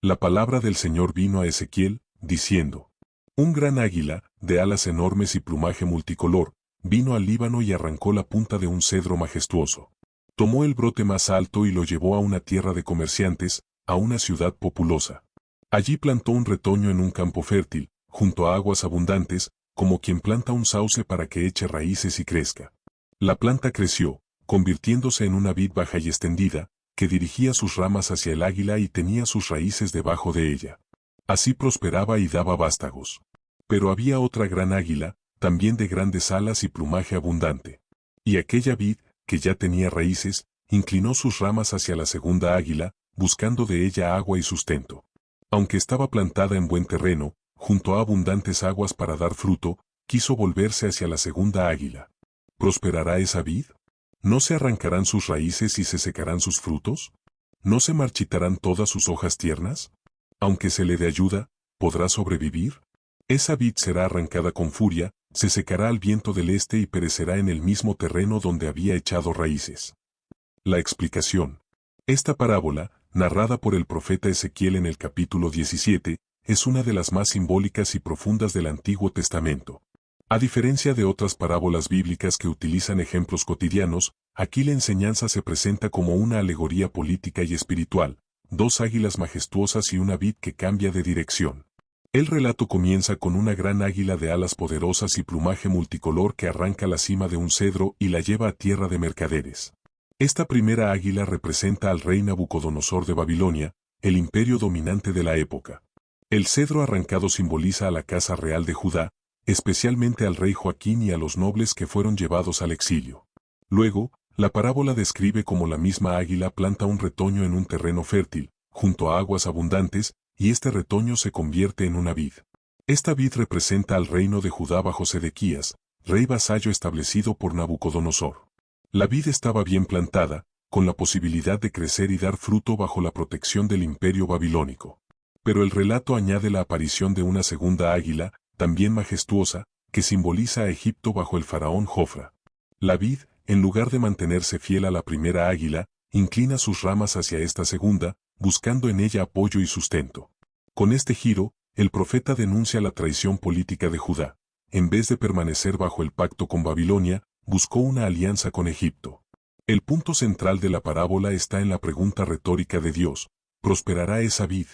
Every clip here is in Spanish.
La palabra del Señor vino a Ezequiel, diciendo: Un gran águila, de alas enormes y plumaje multicolor, vino al Líbano y arrancó la punta de un cedro majestuoso. Tomó el brote más alto y lo llevó a una tierra de comerciantes, a una ciudad populosa. Allí plantó un retoño en un campo fértil, junto a aguas abundantes, como quien planta un sauce para que eche raíces y crezca. La planta creció, convirtiéndose en una vid baja y extendida, que dirigía sus ramas hacia el águila y tenía sus raíces debajo de ella. Así prosperaba y daba vástagos. Pero había otra gran águila, también de grandes alas y plumaje abundante. Y aquella vid, que ya tenía raíces, inclinó sus ramas hacia la segunda águila, buscando de ella agua y sustento. Aunque estaba plantada en buen terreno, junto a abundantes aguas para dar fruto, quiso volverse hacia la segunda águila. ¿Prosperará esa vid? ¿No se arrancarán sus raíces y se secarán sus frutos? ¿No se marchitarán todas sus hojas tiernas? Aunque se le dé ayuda, ¿podrá sobrevivir? Esa vid será arrancada con furia, se secará al viento del este y perecerá en el mismo terreno donde había echado raíces. La explicación. Esta parábola, narrada por el profeta Ezequiel en el capítulo 17, es una de las más simbólicas y profundas del Antiguo Testamento. A diferencia de otras parábolas bíblicas que utilizan ejemplos cotidianos, aquí la enseñanza se presenta como una alegoría política y espiritual, dos águilas majestuosas y una vid que cambia de dirección. El relato comienza con una gran águila de alas poderosas y plumaje multicolor que arranca la cima de un cedro y la lleva a tierra de mercaderes. Esta primera águila representa al rey Nabucodonosor de Babilonia, el imperio dominante de la época. El cedro arrancado simboliza a la casa real de Judá, especialmente al rey Joaquín y a los nobles que fueron llevados al exilio. Luego, la parábola describe cómo la misma águila planta un retoño en un terreno fértil, junto a aguas abundantes, y este retoño se convierte en una vid. Esta vid representa al reino de Judá bajo Sedequías, rey vasallo establecido por Nabucodonosor. La vid estaba bien plantada, con la posibilidad de crecer y dar fruto bajo la protección del imperio babilónico. Pero el relato añade la aparición de una segunda águila, también majestuosa, que simboliza a Egipto bajo el faraón Jofra. La vid, en lugar de mantenerse fiel a la primera águila, inclina sus ramas hacia esta segunda, buscando en ella apoyo y sustento. Con este giro, el profeta denuncia la traición política de Judá. En vez de permanecer bajo el pacto con Babilonia, buscó una alianza con Egipto. El punto central de la parábola está en la pregunta retórica de Dios: ¿prosperará esa vid?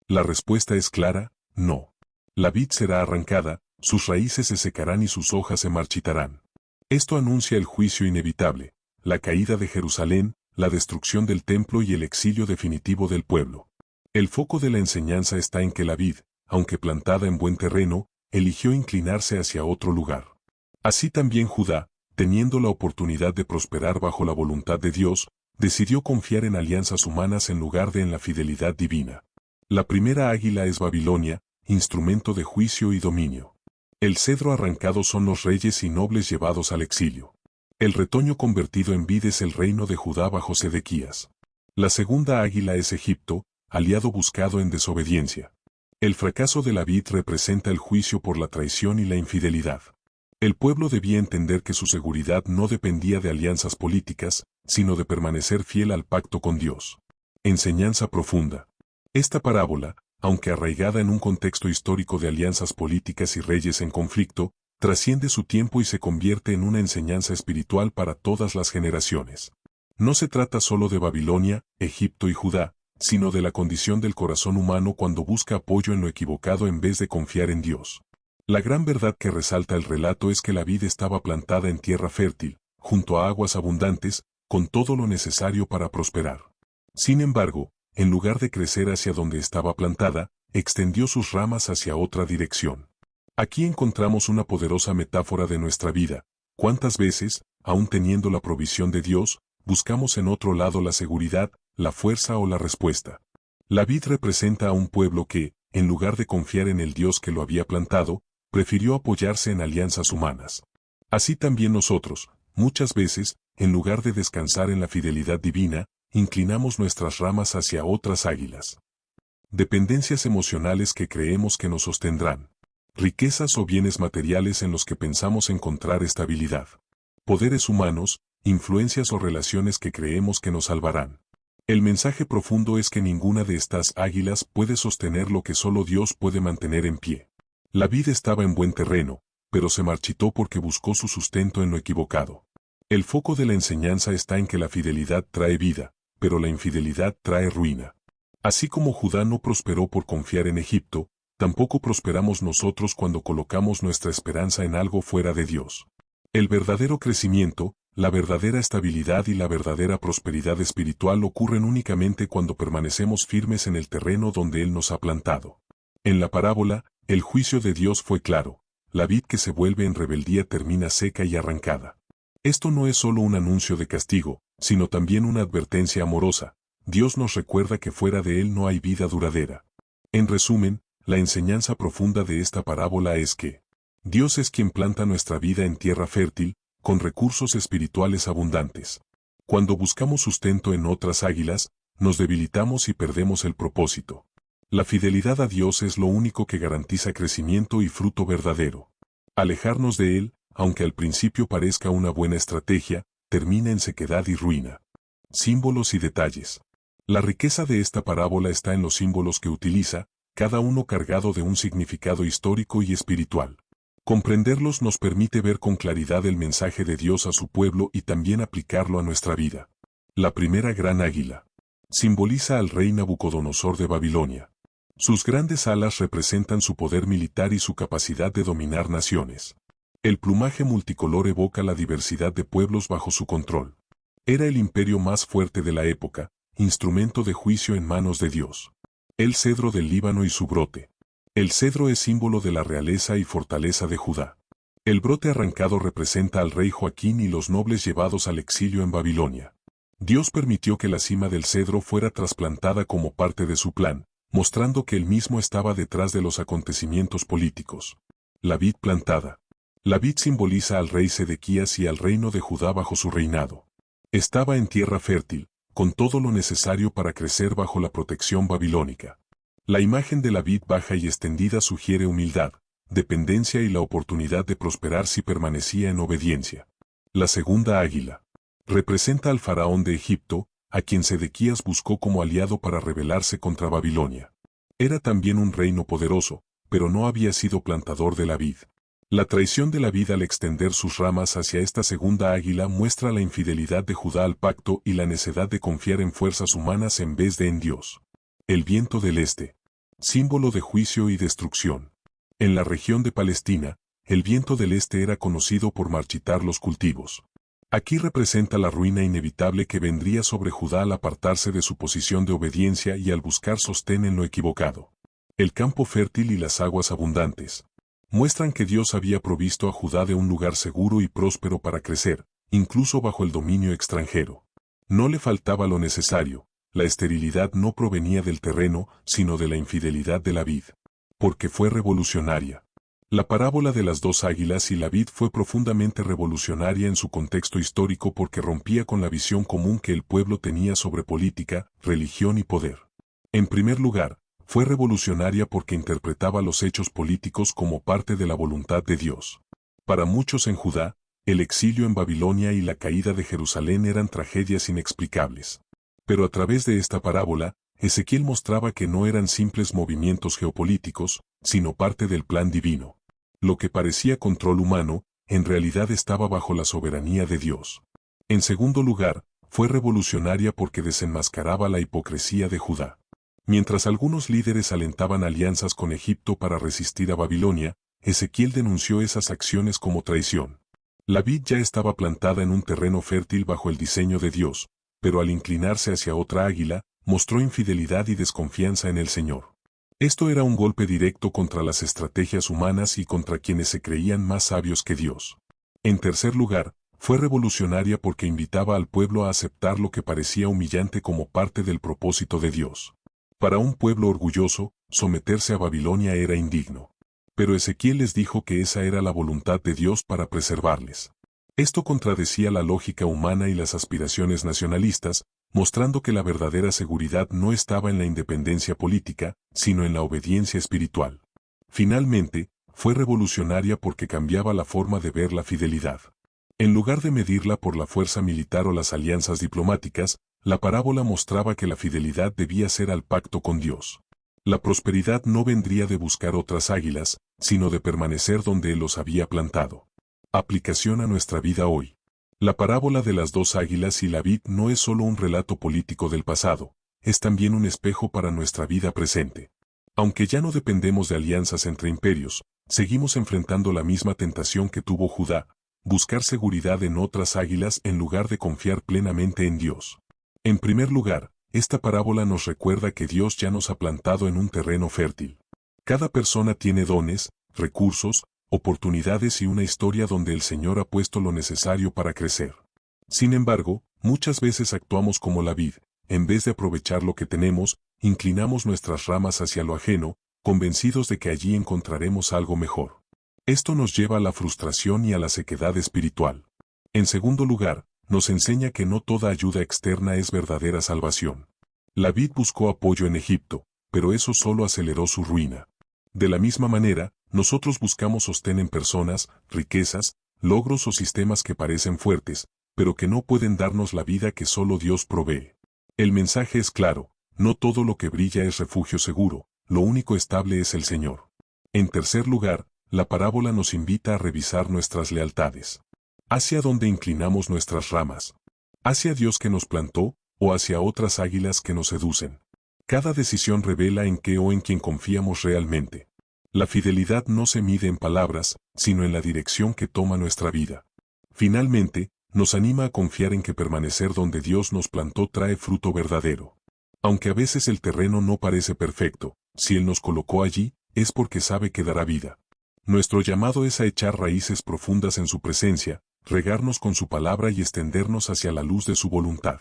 La respuesta es clara: no. La vid será arrancada, sus raíces se secarán y sus hojas se marchitarán. Esto anuncia el juicio inevitable, la caída de Jerusalén, la destrucción del templo y el exilio definitivo del pueblo. El foco de la enseñanza está en que la vid, aunque plantada en buen terreno, eligió inclinarse hacia otro lugar. Así también Judá, teniendo la oportunidad de prosperar bajo la voluntad de Dios, decidió confiar en alianzas humanas en lugar de en la fidelidad divina. La primera águila es Babilonia, instrumento de juicio y dominio. El cedro arrancado son los reyes y nobles llevados al exilio. El retoño convertido en vid es el reino de Judá bajo Sedequías. La segunda águila es Egipto, aliado buscado en desobediencia. El fracaso de la vid representa el juicio por la traición y la infidelidad. El pueblo debía entender que su seguridad no dependía de alianzas políticas, sino de permanecer fiel al pacto con Dios. Enseñanza profunda. Esta parábola, aunque arraigada en un contexto histórico de alianzas políticas y reyes en conflicto, trasciende su tiempo y se convierte en una enseñanza espiritual para todas las generaciones. No se trata solo de Babilonia, Egipto y Judá, sino de la condición del corazón humano cuando busca apoyo en lo equivocado en vez de confiar en Dios. La gran verdad que resalta el relato es que la vid estaba plantada en tierra fértil, junto a aguas abundantes, con todo lo necesario para prosperar. Sin embargo, en lugar de crecer hacia donde estaba plantada, extendió sus ramas hacia otra dirección. Aquí encontramos una poderosa metáfora de nuestra vida. ¿Cuántas veces, aun teniendo la provisión de Dios, buscamos en otro lado la seguridad, la fuerza o la respuesta? La vid representa a un pueblo que, en lugar de confiar en el Dios que lo había plantado, prefirió apoyarse en alianzas humanas. Así también nosotros, muchas veces, en lugar de descansar en la fidelidad divina, inclinamos nuestras ramas hacia otras águilas. Dependencias emocionales que creemos que nos sostendrán. Riquezas o bienes materiales en los que pensamos encontrar estabilidad. Poderes humanos, influencias o relaciones que creemos que nos salvarán. El mensaje profundo es que ninguna de estas águilas puede sostener lo que solo Dios puede mantener en pie. La vid estaba en buen terreno, pero se marchitó porque buscó su sustento en lo equivocado. El foco de la enseñanza está en que la fidelidad trae vida, pero la infidelidad trae ruina. Así como Judá no prosperó por confiar en Egipto, tampoco prosperamos nosotros cuando colocamos nuestra esperanza en algo fuera de Dios. El verdadero crecimiento, la verdadera estabilidad y la verdadera prosperidad espiritual ocurren únicamente cuando permanecemos firmes en el terreno donde Él nos ha plantado. En la parábola, el juicio de Dios fue claro: la vid que se vuelve en rebeldía termina seca y arrancada. Esto no es solo un anuncio de castigo, sino también una advertencia amorosa. Dios nos recuerda que fuera de Él no hay vida duradera. En resumen, la enseñanza profunda de esta parábola es que Dios es quien planta nuestra vida en tierra fértil, con recursos espirituales abundantes. Cuando buscamos sustento en otras águilas, nos debilitamos y perdemos el propósito. La fidelidad a Dios es lo único que garantiza crecimiento y fruto verdadero. Alejarnos de Él, aunque al principio parezca una buena estrategia, termina en sequedad y ruina. Símbolos y detalles. La riqueza de esta parábola está en los símbolos que utiliza, cada uno cargado de un significado histórico y espiritual. Comprenderlos nos permite ver con claridad el mensaje de Dios a su pueblo y también aplicarlo a nuestra vida. La primera gran águila simboliza al rey Nabucodonosor de Babilonia. Sus grandes alas representan su poder militar y su capacidad de dominar naciones. El plumaje multicolor evoca la diversidad de pueblos bajo su control. Era el imperio más fuerte de la época, instrumento de juicio en manos de Dios. El cedro del Líbano y su brote. El cedro es símbolo de la realeza y fortaleza de Judá. El brote arrancado representa al rey Joaquín y los nobles llevados al exilio en Babilonia. Dios permitió que la cima del cedro fuera trasplantada como parte de su plan, mostrando que él mismo estaba detrás de los acontecimientos políticos. La vid plantada. La vid simboliza al rey Sedequías y al reino de Judá bajo su reinado. Estaba en tierra fértil, con todo lo necesario para crecer bajo la protección babilónica. La imagen de la vid baja y extendida sugiere humildad, dependencia y la oportunidad de prosperar si permanecía en obediencia. La segunda águila representa al faraón de Egipto, a quien Sedequías buscó como aliado para rebelarse contra Babilonia. Era también un reino poderoso, pero no había sido plantador de la vid. La traición de la vid al extender sus ramas hacia esta segunda águila muestra la infidelidad de Judá al pacto y la necedad de confiar en fuerzas humanas en vez de en Dios. El viento del este, símbolo de juicio y destrucción. En la región de Palestina, el viento del este era conocido por marchitar los cultivos. Aquí representa la ruina inevitable que vendría sobre Judá al apartarse de su posición de obediencia y al buscar sostén en lo equivocado. El campo fértil y las aguas abundantes muestran que Dios había provisto a Judá de un lugar seguro y próspero para crecer, incluso bajo el dominio extranjero. No le faltaba lo necesario. La esterilidad no provenía del terreno, sino de la infidelidad de la vid. Porque fue revolucionaria. La parábola de las dos águilas y la vid fue profundamente revolucionaria en su contexto histórico porque rompía con la visión común que el pueblo tenía sobre política, religión y poder. En primer lugar, fue revolucionaria porque interpretaba los hechos políticos como parte de la voluntad de Dios. Para muchos en Judá, el exilio en Babilonia y la caída de Jerusalén eran tragedias inexplicables. Pero a través de esta parábola, Ezequiel mostraba que no eran simples movimientos geopolíticos, sino parte del plan divino. Lo que parecía control humano, en realidad estaba bajo la soberanía de Dios. En segundo lugar, fue revolucionaria porque desenmascaraba la hipocresía de Judá. Mientras algunos líderes alentaban alianzas con Egipto para resistir a Babilonia, Ezequiel denunció esas acciones como traición. La vid ya estaba plantada en un terreno fértil bajo el diseño de Dios, pero al inclinarse hacia otra águila, mostró infidelidad y desconfianza en el Señor. Esto era un golpe directo contra las estrategias humanas y contra quienes se creían más sabios que Dios. En tercer lugar, fue revolucionaria porque invitaba al pueblo a aceptar lo que parecía humillante como parte del propósito de Dios. Para un pueblo orgulloso, someterse a Babilonia era indigno. Pero Ezequiel les dijo que esa era la voluntad de Dios para preservarles. Esto contradecía la lógica humana y las aspiraciones nacionalistas, mostrando que la verdadera seguridad no estaba en la independencia política, sino en la obediencia espiritual. Finalmente, fue revolucionaria porque cambiaba la forma de ver la fidelidad. En lugar de medirla por la fuerza militar o las alianzas diplomáticas, La parábola mostraba que la fidelidad debía ser al pacto con Dios. La prosperidad no vendría de buscar otras águilas, sino de permanecer donde Él los había plantado. Aplicación a nuestra vida hoy. La parábola de las dos águilas y la vid no es solo un relato político del pasado, es también un espejo para nuestra vida presente. Aunque ya no dependemos de alianzas entre imperios, seguimos enfrentando la misma tentación que tuvo Judá, buscar seguridad en otras águilas en lugar de confiar plenamente en Dios. En primer lugar, esta parábola nos recuerda que Dios ya nos ha plantado en un terreno fértil. Cada persona tiene dones, recursos, oportunidades y una historia donde el Señor ha puesto lo necesario para crecer. Sin embargo, muchas veces actuamos como la vid, en vez de aprovechar lo que tenemos, inclinamos nuestras ramas hacia lo ajeno, convencidos de que allí encontraremos algo mejor. Esto nos lleva a la frustración y a la sequedad espiritual. En segundo lugar, nos enseña que no toda ayuda externa es verdadera salvación. La vid buscó apoyo en Egipto, pero eso solo aceleró su ruina. De la misma manera, nosotros buscamos sostén en personas, riquezas, logros o sistemas que parecen fuertes, pero que no pueden darnos la vida que solo Dios provee. El mensaje es claro, no todo lo que brilla es refugio seguro, lo único estable es el Señor. En tercer lugar, la parábola nos invita a revisar nuestras lealtades. ¿Hacia dónde inclinamos nuestras ramas? ¿Hacia Dios que nos plantó, o hacia otras águilas que nos seducen? Cada decisión revela en qué o en quién confiamos realmente. La fidelidad no se mide en palabras, sino en la dirección que toma nuestra vida. Finalmente, nos anima a confiar en que permanecer donde Dios nos plantó trae fruto verdadero. Aunque a veces el terreno no parece perfecto, si Él nos colocó allí, es porque sabe que dará vida. Nuestro llamado es a echar raíces profundas en su presencia, regarnos con su palabra y extendernos hacia la luz de su voluntad.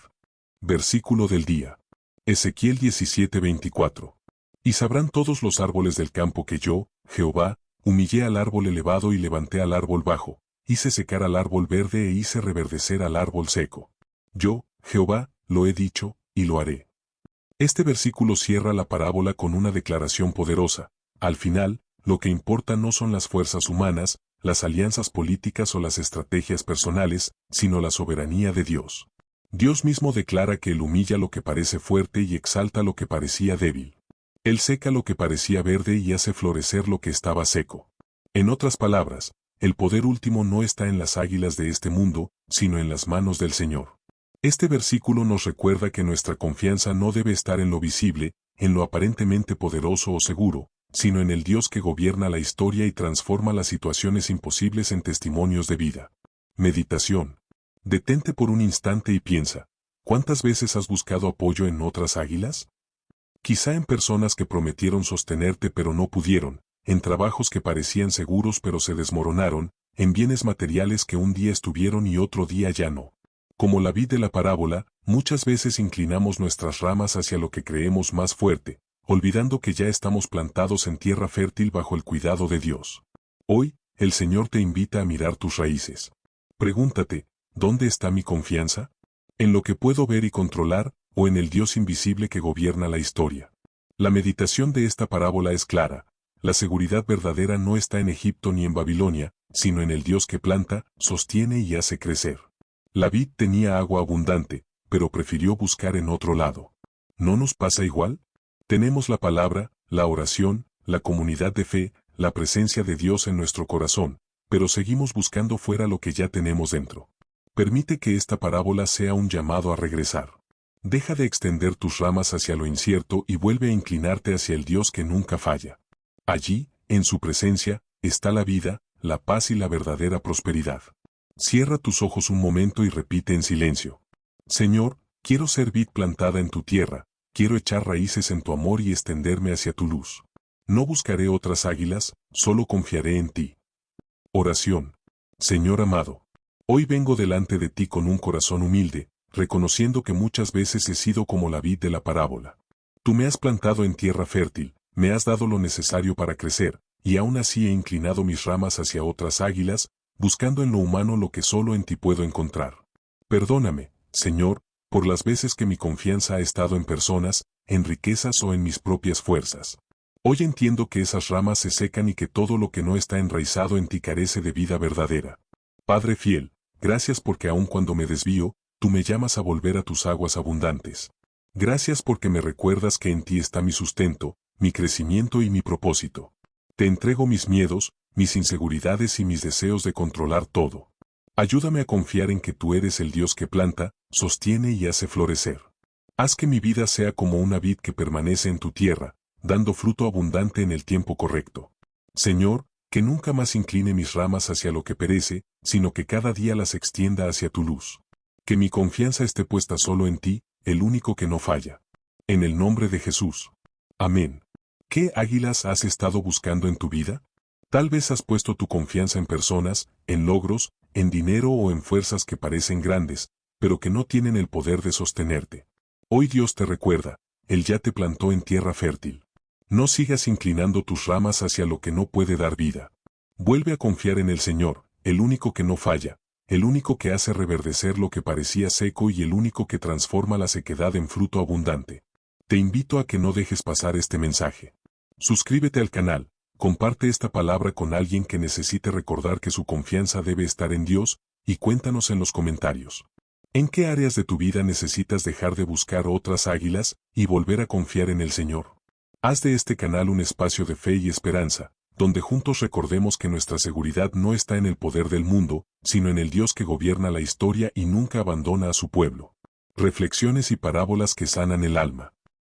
Versículo del día. Ezequiel 17:24. Y sabrán todos los árboles del campo que yo, Jehová, humillé al árbol elevado y levanté al árbol bajo, hice secar al árbol verde e hice reverdecer al árbol seco. Yo, Jehová, lo he dicho, y lo haré. Este versículo cierra la parábola con una declaración poderosa. Al final, lo que importa no son las fuerzas humanas, las alianzas políticas o las estrategias personales, sino la soberanía de Dios. Dios mismo declara que Él humilla lo que parece fuerte y exalta lo que parecía débil. Él seca lo que parecía verde y hace florecer lo que estaba seco. En otras palabras, el poder último no está en las águilas de este mundo, sino en las manos del Señor. Este versículo nos recuerda que nuestra confianza no debe estar en lo visible, en lo aparentemente poderoso o seguro, sino en el Dios que gobierna la historia y transforma las situaciones imposibles en testimonios de vida. Meditación. Detente por un instante y piensa, ¿cuántas veces has buscado apoyo en otras águilas? Quizá en personas que prometieron sostenerte pero no pudieron, en trabajos que parecían seguros pero se desmoronaron, en bienes materiales que un día estuvieron y otro día ya no. Como la vid de la parábola, muchas veces inclinamos nuestras ramas hacia lo que creemos más fuerte, olvidando que ya estamos plantados en tierra fértil bajo el cuidado de Dios. Hoy, el Señor te invita a mirar tus raíces. Pregúntate, ¿dónde está mi confianza? ¿En lo que puedo ver y controlar, o en el Dios invisible que gobierna la historia? La meditación de esta parábola es clara. La seguridad verdadera no está en Egipto ni en Babilonia, sino en el Dios que planta, sostiene y hace crecer. La vid tenía agua abundante, pero prefirió buscar en otro lado. ¿No nos pasa igual? Tenemos la palabra, la oración, la comunidad de fe, la presencia de Dios en nuestro corazón, pero seguimos buscando fuera lo que ya tenemos dentro. Permite que esta parábola sea un llamado a regresar. Deja de extender tus ramas hacia lo incierto y vuelve a inclinarte hacia el Dios que nunca falla. Allí, en su presencia, está la vida, la paz y la verdadera prosperidad. Cierra tus ojos un momento y repite en silencio. Señor, quiero ser vid plantada en tu tierra, quiero echar raíces en tu amor y extenderme hacia tu luz. No buscaré otras águilas, solo confiaré en ti. Oración. Señor amado, hoy vengo delante de ti con un corazón humilde, reconociendo que muchas veces he sido como la vid de la parábola. Tú me has plantado en tierra fértil, me has dado lo necesario para crecer, y aún así he inclinado mis ramas hacia otras águilas, buscando en lo humano lo que solo en ti puedo encontrar. Perdóname, Señor, por las veces que mi confianza ha estado en personas, en riquezas o en mis propias fuerzas. Hoy entiendo que esas ramas se secan y que todo lo que no está enraizado en ti carece de vida verdadera. Padre fiel, gracias porque aun cuando me desvío, tú me llamas a volver a tus aguas abundantes. Gracias porque me recuerdas que en ti está mi sustento, mi crecimiento y mi propósito. Te entrego mis miedos, mis inseguridades y mis deseos de controlar todo. Ayúdame a confiar en que tú eres el Dios que planta, sostiene y hace florecer. Haz que mi vida sea como una vid que permanece en tu tierra, dando fruto abundante en el tiempo correcto. Señor, que nunca más incline mis ramas hacia lo que perece, sino que cada día las extienda hacia tu luz. Que mi confianza esté puesta solo en ti, el único que no falla. En el nombre de Jesús. Amén. ¿Qué águilas has estado buscando en tu vida? Tal vez has puesto tu confianza en personas, en logros, en dinero o en fuerzas que parecen grandes, pero que no tienen el poder de sostenerte. Hoy Dios te recuerda, Él ya te plantó en tierra fértil. No sigas inclinando tus ramas hacia lo que no puede dar vida. Vuelve a confiar en el Señor, el único que no falla, el único que hace reverdecer lo que parecía seco y el único que transforma la sequedad en fruto abundante. Te invito a que no dejes pasar este mensaje. Suscríbete al canal, comparte esta palabra con alguien que necesite recordar que su confianza debe estar en Dios, y cuéntanos en los comentarios. ¿En qué áreas de tu vida necesitas dejar de buscar otras águilas y volver a confiar en el Señor? Haz de este canal un espacio de fe y esperanza, donde juntos recordemos que nuestra seguridad no está en el poder del mundo, sino en el Dios que gobierna la historia y nunca abandona a su pueblo. Reflexiones y parábolas que sanan el alma.